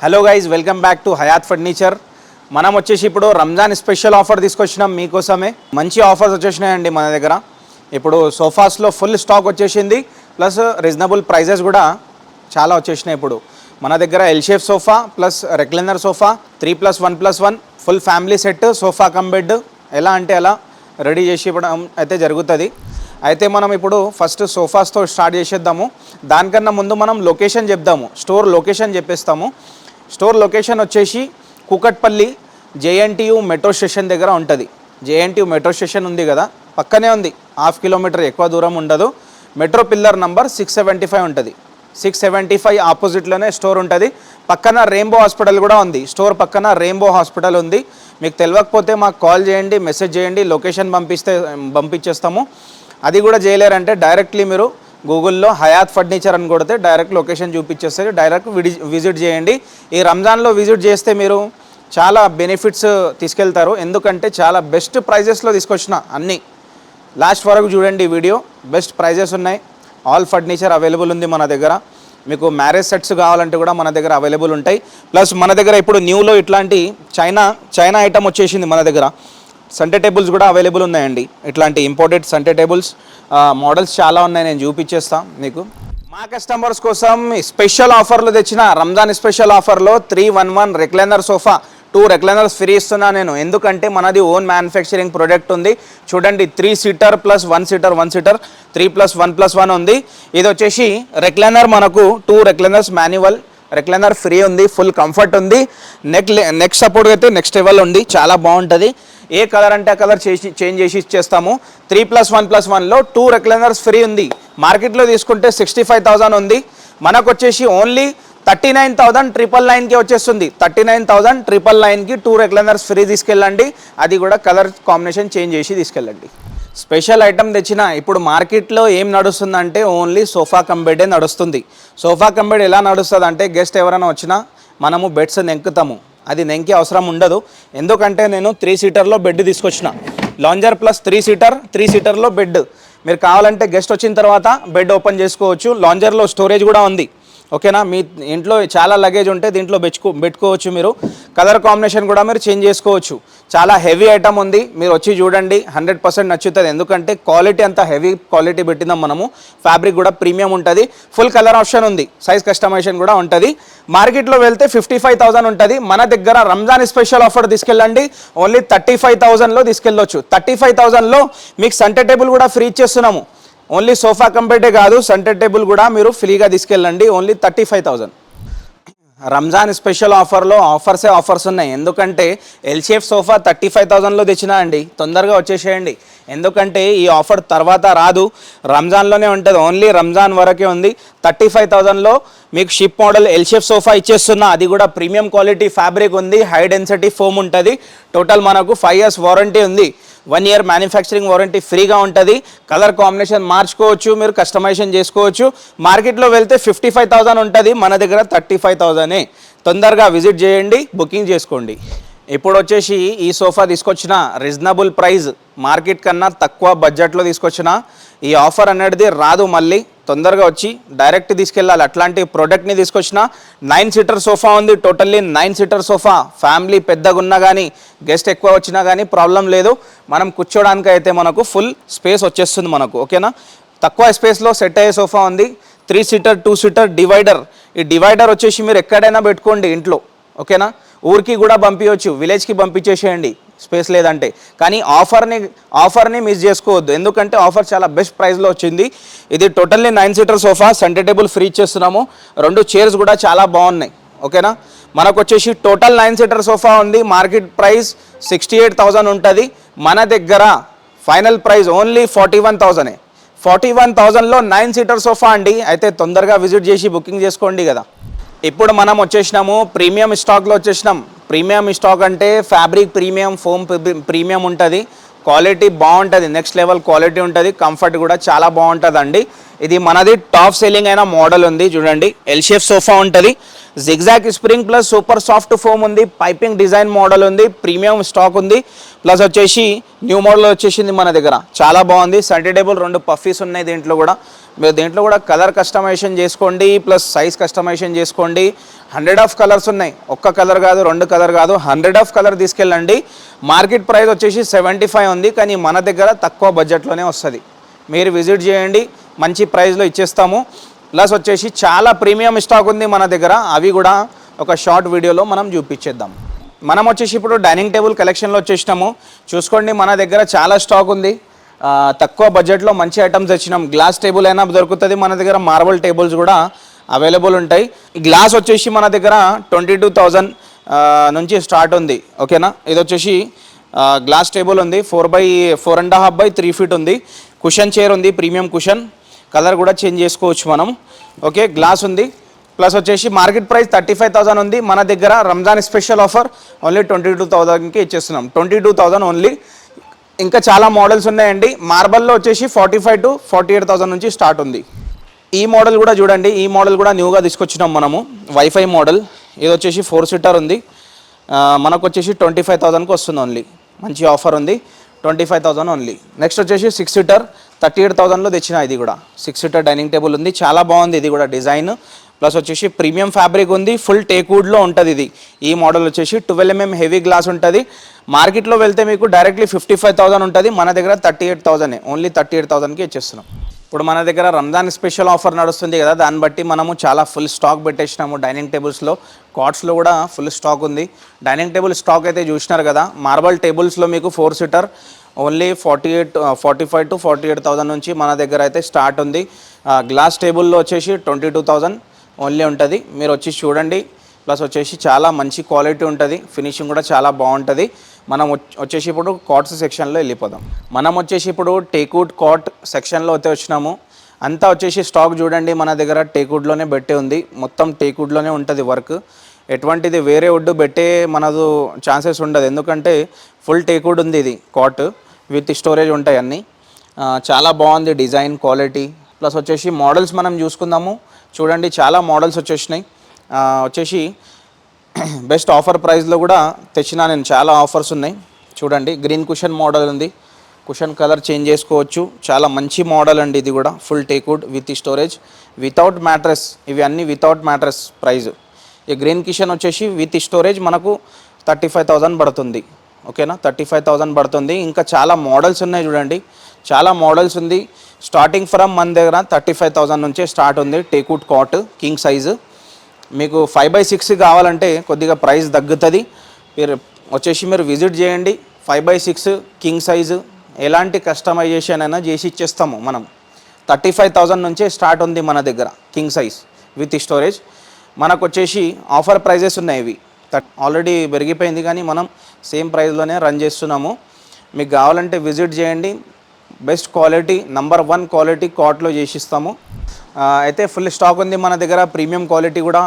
Hello guys, welcome back to Hayat furniture. మనం వచ్చేసి ఇప్పుడు రంజాన్ స్పెషల్ ఆఫర్ తీసుకొచ్చినాం మీకోసమే. మంచి ఆఫర్స్ వచ్చేసినాయండి మన దగ్గర. ఇప్పుడు సోఫాస్లో ఫుల్ స్టాక్ వచ్చేసింది, ప్లస్ రీజనబుల్ ప్రైజెస్ కూడా చాలా వచ్చేసినాయి. ఇప్పుడు మన దగ్గర L shape sofa plus recliner sofa 3+1+1 full family set sofa cum bed ఎలా అంటే అలా రెడీ చేసి ఇవ్వడం అయితే జరుగుతుంది. అయితే మనం ఇప్పుడు ఫస్ట్ సోఫాస్తో స్టార్ట్ చేసేద్దాము. దానికన్నా ముందు మనం లొకేషన్ చెప్దాము, స్టోర్ లొకేషన్ చెప్పేస్తాము. స్టోర్ లొకేషన్ వచ్చేసి కూకట్పల్లి జేఎన్టీయూ మెట్రో స్టేషన్ దగ్గర ఉంటుంది. జేఎన్టీయూ మెట్రో స్టేషన్ ఉంది కదా, పక్కనే ఉంది, 1/2 కిలోమీటర్ ఎక్కువ దూరం ఉండదు. మెట్రో పిల్లర్ నంబర్ 675 ఉంటుంది. 675 ఆపోజిట్లోనే స్టోర్ ఉంటుంది. పక్కన రెయిన్బో హాస్పిటల్ కూడా ఉంది. స్టోర్ పక్కన రెయిన్బో హాస్పిటల్ ఉంది. మీకు తెలియకపోతే మాకు కాల్ చేయండి, మెసేజ్ చేయండి, లొకేషన్ పంపించేస్తాము. అది కూడా చేయలేరంటే డైరెక్ట్లీ మీరు గూగుల్లో హయాత్ ఫర్నిచర్ అని కొడితే డైరెక్ట్ లొకేషన్ చూపించేస్తారు. డైరెక్ట్ విజిట్ చేయండి. ఈ రంజాన్లో విజిట్ చేస్తే మీరు చాలా బెనిఫిట్స్ తీసుకెళ్తారు. ఎందుకంటే చాలా బెస్ట్ ప్రైజెస్లో తీసుకొచ్చిన అన్నీ. లాస్ట్ వరకు చూడండి వీడియో, బెస్ట్ ప్రైజెస్ ఉన్నాయి. ఆల్ ఫర్నిచర్ అవైలబుల్ ఉంది మన దగ్గర. మీకు మ్యారేజ్ సెట్స్ కావాలంటే కూడా మన దగ్గర అవైలబుల్ ఉంటాయి. ప్లస్ మన దగ్గర ఇప్పుడు న్యూలో ఇట్లాంటి చైనా ఐటమ్ వచ్చేసింది మన దగ్గర. సంటే టేబుల్స్ కూడా అవైలబుల్ ఉన్నాయండి. ఇట్లాంటి ఇంపోర్టెడ్ సంటే టేబుల్స్ మోడల్స్ చాలా ఉన్నాయి, నేను చూపించేస్తాను మీకు. మా కస్టమర్స్ కోసం స్పెషల్ ఆఫర్లు తెచ్చిన రంజాన్ స్పెషల్ ఆఫర్లో 311 రెక్లైనర్ సోఫా 2 రెక్లైనర్స్ ఫ్రీ ఇస్తున్నా నేను. ఎందుకంటే మనది ఓన్ మ్యానుఫ్యాక్చరింగ్ ప్రోడక్ట్ ఉంది. చూడండి, 3 సీటర్ ప్లస్ 1 సీటర్ 3+1+1 ఉంది. ఇది వచ్చేసి రెక్లైనర్, మనకు 2 రెక్లైనర్స్ మాన్యువల్ రెక్లైనర్ ఫ్రీ ఉంది. ఫుల్ కంఫర్ట్ ఉంది. నెక్ సపోర్ట్ అయితే నెక్స్ట్ లెవెల్ ఉంది, చాలా బాగుంటుంది. ఏ కలర్ అంటే ఆ కలర్ చేంజ్ చేసి ఇచ్చేస్తాము. 3+1+1లో 2 రెక్లైనర్స్ ఫ్రీ ఉంది. మార్కెట్లో తీసుకుంటే 65,000 ఉంది. మనకు వచ్చేసి ఓన్లీ 39,999కి వచ్చేస్తుంది. 39,999కి 2 రెక్లైనర్స్ ఫ్రీ తీసుకెళ్ళండి. అది కూడా కలర్ కాంబినేషన్ చేంజ్ చేసి తీసుకెళ్ళండి. స్పెషల్ ఐటమ్ తెచ్చిన. ఇప్పుడు మార్కెట్లో ఏం నడుస్తుందంటే ఓన్లీ సోఫా కమ్ బెడే నడుస్తుంది. సోఫా కమ్ బెడ్ ఎలా నడుస్తుంది అంటే, గెస్ట్ ఎవరైనా వచ్చినా మనము బెడ్స్ నెంకుతాము. అది నెంకి అవసరం ఉండదు. ఎందుకంటే నేను 3 సీటర్లో బెడ్ తీసుకొచ్చిన. లాంజర్ ప్లస్ 3 సీటర్లో బెడ్. మీరు కావాలంటే గెస్ట్ వచ్చిన తర్వాత బెడ్ ఓపెన్ చేసుకోవచ్చు. లాంజర్లో స్టోరేజ్ కూడా ఉంది. ఓకేనా, మీ ఇంట్లో చాలా లగేజ్ ఉంటే దీంట్లో పెట్టుకోవచ్చు. మీరు కలర్ కాంబినేషన్ కూడా మీరు చేంజ్ చేసుకోవచ్చు. చాలా హెవీ ఐటమ్ ఉంది, మీరు వచ్చి చూడండి, 100% నచ్చుతుంది. ఎందుకంటే క్వాలిటీ అంతా హెవీ క్వాలిటీ పెట్టినాం మనము. ఫ్యాబ్రిక్ కూడా ప్రీమియం ఉంటుంది. ఫుల్ కలర్ ఆప్షన్ ఉంది, సైజ్ కస్టమైజేషన్ కూడా ఉంటుంది. మార్కెట్లో వెళ్తే 55,000 ఉంటుంది. మన దగ్గర రంజాన్ స్పెషల్ ఆఫర్ తీసుకెళ్ళండి, ఓన్లీ 35,000లో తీసుకెళ్ళొచ్చు. 35,000లో మీకు సంటే టేబుల్ కూడా ఫ్రీ ఇచ్చేస్తున్నాము. ఓన్లీ సోఫా కమ్ బెడ్ కాదు, సంటే టేబుల్ కూడా మీరు ఫ్రీగా తీసుకెళ్ళండి. ఓన్లీ 35,000. రంజాన్ స్పెషల్ ఆఫర్లో ఆఫర్స్ ఉన్నాయి. ఎందుకంటే ఎల్ షేప్ సోఫా 35,000లో తెచ్చినా అండి. తొందరగా వచ్చేసేయండి, ఎందుకంటే ఈ ఆఫర్ తర్వాత రాదు, రంజాన్లోనే ఉంటుంది. ఓన్లీ రంజాన్ వరకే ఉంది. 35,000లో మీకు ship model L shape sofa ఇచ్చేస్తున్నా. అది కూడా ప్రీమియం క్వాలిటీ ఫ్యాబ్రిక్ ఉంది, హై డెన్సిటీ ఫోమ్ ఉంటుంది. టోటల్ మనకు 5 years వారంటీ ఉంది. 1 year మ్యానుఫ్యాక్చరింగ్ వారంటీ ఫ్రీగా ఉంటుంది. కలర్ కాంబినేషన్ మార్చుకోవచ్చు, మీరు కస్టమైజేషన్ చేసుకోవచ్చు. మార్కెట్లో వెళ్తే 55,000 ఉంటుంది, మన దగ్గర 35,000. తొందరగా విజిట్ చేయండి, బుకింగ్ చేసుకోండి. ఇప్పుడు వచ్చేసి ఈ సోఫా తీసుకొచ్చిన రీజనబుల్ ప్రైస్, మార్కెట్ కన్నా తక్కువ బడ్జెట్లో తీసుకొచ్చిన. ఈ ఆఫర్ అనేది రాదు మళ్ళీ, తొందరగా వచ్చి డైరెక్ట్ తీసుకెళ్ళాలి. అట్లాంటి ప్రోడక్ట్ని తీసుకొచ్చిన. 9 సీటర్ సోఫా ఉంది. Totally 9 seater sofa. ఫ్యామిలీ పెద్దగా ఉన్నా కానీ, గెస్ట్ ఎక్కువ వచ్చినా కానీ ప్రాబ్లం లేదు. మనం కూర్చోడానికి అయితే మనకు ఫుల్ స్పేస్ వచ్చేస్తుంది మనకు. ఓకేనా, తక్కువ స్పేస్లో సెట్ అయ్యే సోఫా ఉంది. 3 సీటర్ 2 సీటర్ డివైడర్. ఈ డివైడర్ వచ్చేసి మీరు ఎక్కడైనా పెట్టుకోండి ఇంట్లో. ఓకేనా, ఊరికి కూడా పంపించవచ్చు, విలేజ్కి పంపించేసేయండి స్పేస్ లేదంటే. కానీ ఆఫర్ని మిస్ చేసుకోవద్దు, ఎందుకంటే ఆఫర్ చాలా బెస్ట్ ప్రైస్లో వచ్చింది. ఇది totally 9 seater sofa, centre table free ఇచ్చేస్తున్నాము. 2 చైర్స్ కూడా చాలా బాగున్నాయి. ఓకేనా, మనకు వచ్చేసి టోటల్ 9 సీటర్ సోఫా ఉంది. మార్కెట్ ప్రైస్ 68,000 ఉంటుంది. మన దగ్గర ఫైనల్ ప్రైస్ ఓన్లీ 41,000. 41,000లో 9 సీటర్ సోఫా అండి. అయితే తొందరగా విజిట్ చేసి బుకింగ్ చేసుకోండి కదా. ఇప్పుడు మనం వచ్చేసినాము ప్రీమియం స్టాక్లో వచ్చేసినాం. ప్రీమియం స్టాక్ అంటే ఫ్యాబ్రిక్ ప్రీమియం, ఫోమ్ ప్రీమియం ఉంటుంది. క్వాలిటీ బాగుంటుంది, నెక్స్ట్ లెవెల్ క్వాలిటీ ఉంటుంది. కంఫర్ట్ కూడా చాలా బాగుంటుందండి. ఇది మనది టాప్ సెల్లింగ్ అయిన మోడల్ ఉంది. చూడండి, ఎల్ షేప్ సోఫా ఉంటుంది. Zigzag spring plus super soft foam ఉంది. పైపింగ్ డిజైన్ మోడల్ ఉంది. ప్రీమియం స్టాక్ ఉంది. ప్లస్ వచ్చేసి న్యూ మోడల్ వచ్చేసింది మన దగ్గర, చాలా బాగుంది. సెంటర్ టేబుల్ 2 పఫీస్ ఉన్నాయి దీంట్లో కూడా. మీరు దీంట్లో కూడా కలర్ కస్టమైజేషన్ చేసుకోండి, ప్లస్ సైజ్ కస్టమైజేషన్ చేసుకోండి. 100 ఆఫ్ కలర్స్ ఉన్నాయి, ఒక్క కలర్ కాదు 2 కలర్ కాదు, 100 ఆఫ్ కలర్ తీసుకెళ్ళండి. మార్కెట్ ప్రైస్ వచ్చేసి 75 ఉంది, కానీ మన దగ్గర తక్కువ బడ్జెట్లోనే వస్తుంది. మీరు విజిట్ చేయండి, మంచి ప్రైస్లో ఇచ్చేస్తాము. ప్లస్ వచ్చేసి చాలా ప్రీమియం స్టాక్ ఉంది మన దగ్గర, అవి కూడా ఒక షార్ట్ వీడియోలో మనం చూపించేద్దాం. మనం వచ్చేసి ఇప్పుడు డైనింగ్ టేబుల్ కలెక్షన్లో వచ్చేసినాము. చూసుకోండి, మన దగ్గర చాలా స్టాక్ ఉంది. తక్కువ బడ్జెట్లో మంచి ఐటమ్స్ తెచ్చినాం. గ్లాస్ టేబుల్ అయినా దొరుకుతుంది మన దగ్గర, మార్బల్ టేబుల్స్ కూడా అవైలబుల్ ఉంటాయి. గ్లాస్ వచ్చేసి మన దగ్గర 22,000 నుంచి స్టార్ట్ ఉంది. ఓకేనా, ఇది వచ్చేసి గ్లాస్ టేబుల్ ఉంది, 4x4.5 by 3 feet ఉంది. కుషన్ చైర్ ఉంది, ప్రీమియం కుషన్, కలర్ కూడా చేంజ్ చేసుకోవచ్చు మనం. ఓకే, గ్లాస్ ఉంది. ప్లస్ వచ్చేసి మార్కెట్ ప్రైస్ 35,000 ఉంది, మన దగ్గర రంజాన్ స్పెషల్ ఆఫర్ ఓన్లీ 22,000కి ఇచ్చేస్తున్నాం. 22,000 ఓన్లీ. ఇంకా చాలా మోడల్స్ ఉన్నాయండి. మార్బల్లో వచ్చేసి 45,000 to 48,000 నుంచి స్టార్ట్ ఉంది. ఈ మోడల్ కూడా చూడండి, ఈ మోడల్ కూడా న్యూగా తీసుకొచ్చినాం మనము, వైఫై మోడల్. ఇది వచ్చేసి 4 seater ఉంది, మనకు వచ్చేసి 25,000కి వస్తుంది ఓన్లీ. మంచి ఆఫర్ ఉంది, 25,000 ఓన్లీ. నెక్స్ట్ వచ్చేసి 6 seater 38,000లో తెచ్చిన, ఇది కూడా 6 seater డైనింగ్ టేబుల్ ఉంది, చాలా బాగుంది. ఇది కూడా డిజైన్ ప్లస్ వచ్చేసి ప్రీమియం ఫ్యాబ్రిక్ ఉంది, ఫుల్ టేక్వుడ్లో ఉంటుంది ఇది. ఈ మోడల్ వచ్చేసి 12 mm హెవీ గ్లాస్ ఉంటుంది. మార్కెట్లో వెళ్తే మీకు డైరెక్ట్లీ 55,000 ఉంటుంది, మన దగ్గర 38,000, ఓన్లీ 38,000కి ఇచ్చేస్తున్నాం. ఇప్పుడు మన దగ్గర రంజాన్ స్పెషల్ ఆఫర్ నడుస్తుంది కదా, దాన్ని బట్టి మనము చాలా ఫుల్ స్టాక్ పెట్టేసినాము. డైనింగ్ టేబుల్స్లో, కాట్స్లో కూడా ఫుల్ స్టాక్ ఉంది. డైనింగ్ టేబుల్ స్టాక్ అయితే చూసినారు కదా. మార్బల్ టేబుల్స్లో మీకు 4 seater ఓన్లీ 45,000 to 48,000 నుంచి మన దగ్గర అయితే స్టార్ట్ ఉంది. గ్లాస్ టేబుల్లో వచ్చేసి 22,000 ఓన్లీ ఉంటుంది. మీరు వచ్చి చూడండి. ప్లస్ వచ్చేసి చాలా మంచి క్వాలిటీ ఉంటుంది, ఫినిషింగ్ కూడా చాలా బాగుంటుంది. మనం వచ్చేసి ఇప్పుడు కాట్స్ సెక్షన్లో వెళ్ళిపోదాం. మనం వచ్చేసి ఇప్పుడు టేక్వుడ్ కాట్ సెక్షన్లో అయితే వచ్చినాము. అంతా వచ్చేసి స్టాక్ చూడండి, మన దగ్గర టేక్వుడ్లోనే పెట్టే ఉంది, మొత్తం టేక్వుడ్లోనే ఉంటుంది వర్క్. ఎటువంటిది వేరే వుడ్ పెట్టే మనదు ఛాన్సెస్ ఉండదు, ఎందుకంటే ఫుల్ టేక్వుడ్ ఉంది. ఇది కాట్ విత్ స్టోరేజ్ ఉంటాయి అన్నీ. చాలా బాగుంది డిజైన్, క్వాలిటీ. ప్లస్ వచ్చేసి మోడల్స్ మనం చూసుకుందాము. చూడండి, చాలా మోడల్స్ వచ్చేసినాయి. వచ్చేసి బెస్ట్ ఆఫర్ ప్రైస్లో కూడా తెచ్చినా నేను, చాలా ఆఫర్స్ ఉన్నాయి. చూడండి, గ్రీన్ కుషన్ మోడల్ ఉంది, కుషన్ కలర్ చేంజ్ చేసుకోవచ్చు. చాలా మంచి మోడల్ అండి ఇది కూడా, full teakwood with storage, without mattress. ఇవి అన్నీ వితౌట్ మ్యాట్రెస్ ప్రైజ్. ఈ గ్రీన్ కుషన్ వచ్చేసి విత్ స్టోరేజ్ మనకు 35,000 పడుతుంది. ఓకేనా, 35,000 పడుతుంది. ఇంకా చాలా మోడల్స్ ఉన్నాయి చూడండి, చాలా మోడల్స్ ఉంది. స్టార్టింగ్ ఫ్రమ్ మన దగ్గర 35,000 నుంచే స్టార్ట్ ఉంది. టేక్వుడ్ కాట్ కింగ్ సైజు, మీకు 5x6 కావాలంటే కొద్దిగా ప్రైస్ తగ్గుతుంది. మీరు విజిట్ చేయండి. 5x6 కింగ్ సైజు, ఎలాంటి కస్టమైజేషన్ అయినా చేసి ఇచ్చేస్తాము మనం. 35,000 నుంచే స్టార్ట్ ఉంది మన దగ్గర కింగ్ సైజ్ విత్ స్టోరేజ్. మనకు వచ్చేసి ఆఫర్ ప్రైజెస్ ఉన్నాయి. ఇవి ఆల్రెడీ పెరిగిపోయింది, కానీ మనం సేమ్ ప్రైస్లోనే రన్ చేస్తున్నాము. మీకు కావాలంటే విజిట్ చేయండి. బెస్ట్ క్వాలిటీ, నంబర్ 1 క్వాలిటీ కాట్లో చేసిస్తాము. అయితే ఫుల్ స్టాక్ ఉంది మన దగ్గర, ప్రీమియం క్వాలిటీ కూడా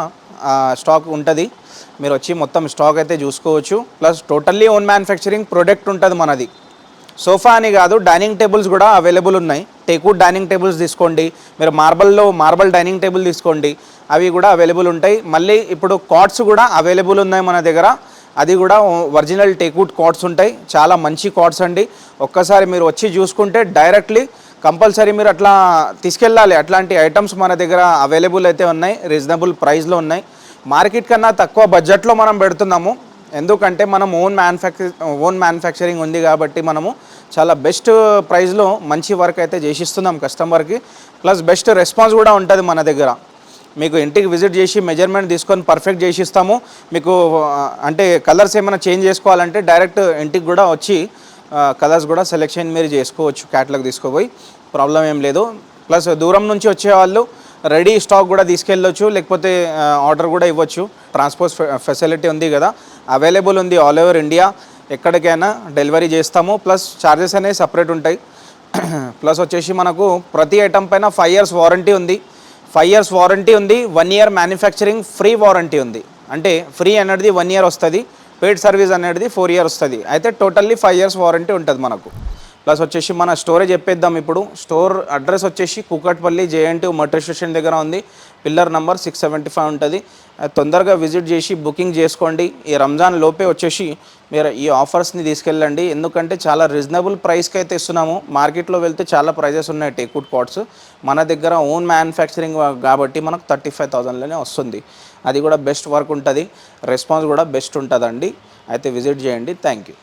స్టాక్ ఉంటుంది. మీరు వచ్చి మొత్తం స్టాక్ అయితే చూసుకోవచ్చు. Plus totally own manufacturing product ఉంటుంది మనది. సోఫా అని కాదు, డైనింగ్ టేబుల్స్ కూడా అవైలబుల్ ఉన్నాయి. టేక్వుడ్ డైనింగ్ టేబుల్స్ తీసుకోండి, మీరు మార్బల్ డైనింగ్ టేబుల్ తీసుకోండి, అవి కూడా అవైలబుల్ ఉంటాయి. మళ్ళీ ఇప్పుడు కాట్స్ కూడా అవైలబుల్ ఉన్నాయి మన దగ్గర, అది కూడా ఒరిజినల్ టేక్వుడ్ కాట్స్ ఉంటాయి. చాలా మంచి కాట్స్ అండి. ఒక్కసారి మీరు వచ్చి చూసుకుంటే డైరెక్ట్లీ కంపల్సరీ మీరు అట్లా తీసుకెళ్ళాలి. అట్లాంటి ఐటమ్స్ మన దగ్గర అవైలబుల్ అయితే ఉన్నాయి, రీజనబుల్ ప్రైస్లో ఉన్నాయి. మార్కెట్ కన్నా తక్కువ బడ్జెట్లో మనం పెడుతున్నాము, ఎందుకంటే మనం ఓన్ మ్యానుఫ్యాక్చరింగ్ ఉంది కాబట్టి మనము చాలా బెస్ట్ ప్రైస్లో మంచి వర్క్ అయితే చేసిస్తున్నాం కస్టమర్కి. ప్లస్ బెస్ట్ రెస్పాన్స్ కూడా ఉంటుంది మన దగ్గర. మీకు ఇంటికి విజిట్ చేసి మెజర్మెంట్ తీసుకొని పర్ఫెక్ట్ చేసిస్తాము. మీకు అంటే కలర్స్ ఏమైనా చేంజ్ చేసుకోవాలంటే డైరెక్ట్ ఇంటికి కూడా వచ్చి కలర్స్ కూడా సెలెక్షన్ మీరు చేసుకోవచ్చు, క్యాటలాగ్ తీసుకోపోయి, ప్రాబ్లం ఏం లేదు. ప్లస్ దూరం నుంచి వచ్చేవాళ్ళు రెడీ స్టాక్ కూడా తీసుకెళ్ళొచ్చు, లేకపోతే ఆర్డర్ కూడా ఇవ్వచ్చు. ట్రాన్స్పోర్ట్ ఫెసిలిటీ ఉంది కదా, అవైలబుల్ ఉంది ఆల్ ఓవర్ ఇండియా, ఎక్కడికైనా డెలివరీ చేస్తాము. ప్లస్ ఛార్జెస్ అనేవి సపరేట్ ఉంటాయి. ప్లస్ వచ్చేసి మనకు ప్రతి ఐటమ్ పైన 5 years వారంటీ ఉంది. 5 years వారంటీ ఉంది, 1 year మ్యానుఫ్యాక్చరింగ్ ఫ్రీ వారంటీ ఉంది. అంటే ఫ్రీ అనేది 1 year వస్తుంది, పెయిడ్ సర్వీస్ అనేది 4 years వస్తుంది. అయితే టోటల్లీ 5 years వారంటీ ఉంటుంది మనకు. ప్లస్ వచ్చేసి మన స్టోరేజ్ చెప్పేద్దాం ఇప్పుడు. స్టోర్ అడ్రస్ వచ్చేసి కూకట్పల్లి JNT మెట్రో స్టేషన్ దగ్గర ఉంది. పిల్లర్ నంబర్ 675 ఉంటుంది. తొందరగా విజిట్ చేసి బుకింగ్ చేసుకోండి. ఈ రంజాన్ లోపే వచ్చేసి మీరు ఈ ఆఫర్స్ని తీసుకెళ్ళండి. ఎందుకంటే చాలా రీజనబుల్ ప్రైస్కి అయితే ఇస్తున్నాము. మార్కెట్లో వెళ్తే చాలా ప్రైజెస్ ఉన్నాయి టేక్వుడ్ పాట్స్. మన దగ్గర ఓన్ మ్యానుఫ్యాక్చరింగ్ కాబట్టి మనకు 35,000లోనే వస్తుంది. అది కూడా బెస్ట్ వర్క్ ఉంటుంది, రెస్పాన్స్ కూడా బెస్ట్ ఉంటుందండి. అయితే విజిట్ చేయండి. Thank you.